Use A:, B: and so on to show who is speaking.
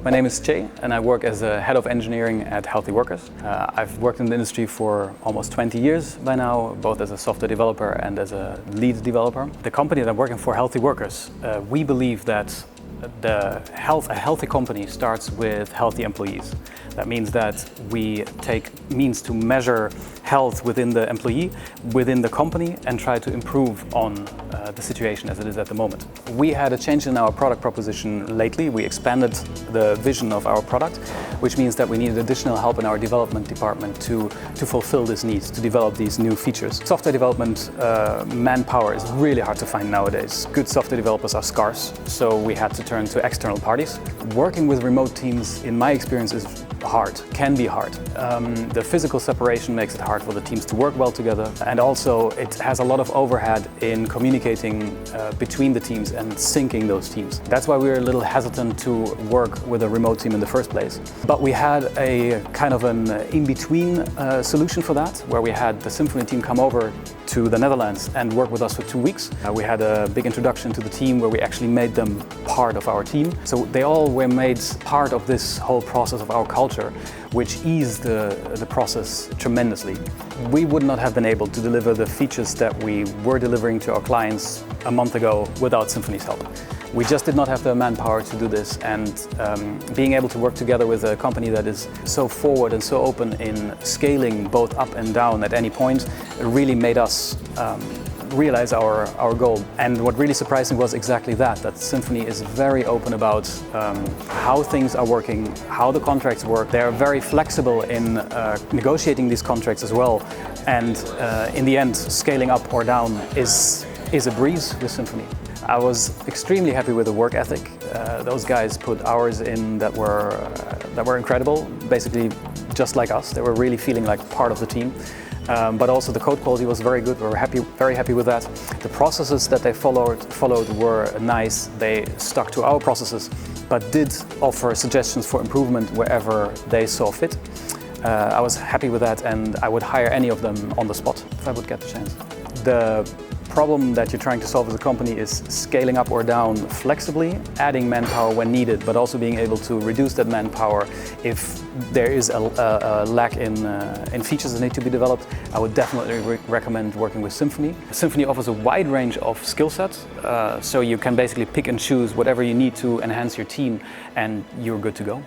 A: My name is Jay, and I work as a head of engineering at Healthy Workers. I've worked in the industry for almost 20 years by now, both as a software developer and as a lead developer. The company that I'm working for, Healthy Workers, we believe that a healthy company starts with healthy employees. That means that we take means to measure health within the employee, within the company, and try to improve on the situation as it is at the moment. We had a change in our product proposition lately. We expanded the vision of our product, which means that we needed additional help in our development department to fulfill this need, to develop these new features. Software development manpower is really hard to find nowadays. Good software developers are scarce, so we had to turn to external parties. Working with remote teams, in my experience, is hard, can be hard. The physical separation makes it hard for the teams to work well together, and also it has a lot of overhead in communicating between the teams and syncing those teams. That's why we were a little hesitant to work with a remote team in the first place. But we had a kind of an in-between solution for that, where we had the Symphony team come over to the Netherlands and work with us for 2 weeks. We had a big introduction to the team where we actually made them part of our team. So they all were made part of this whole process of our culture, which eased the process tremendously. We would not have been able to deliver the features that we were delivering to our clients a month ago without Symphony's help. We just did not have the manpower to do this, and being able to work together with a company that is so forward and so open in scaling both up and down at any point really made us realize our goal. And what really surprised me was exactly that Symphony is very open about how things are working, how the contracts work. They are very flexible in negotiating these contracts as well. And in the end, scaling up or down is a breeze with Symphony. I was extremely happy with the work ethic. Those guys put hours in that were incredible, basically just like us. They were really feeling like part of the team. But also the code quality was very good. We were very happy with that. The processes that they followed were nice. They stuck to our processes, but did offer suggestions for improvement wherever they saw fit. I was happy with that, and I would hire any of them on the spot if I would get the chance. The problem that you're trying to solve as a company is scaling up or down flexibly, adding manpower when needed, but also being able to reduce that manpower if there is a lack in features that need to be developed. I would definitely recommend working with Symphony. Symphony offers a wide range of skill sets, so you can basically pick and choose whatever you need to enhance your team, and you're good to go.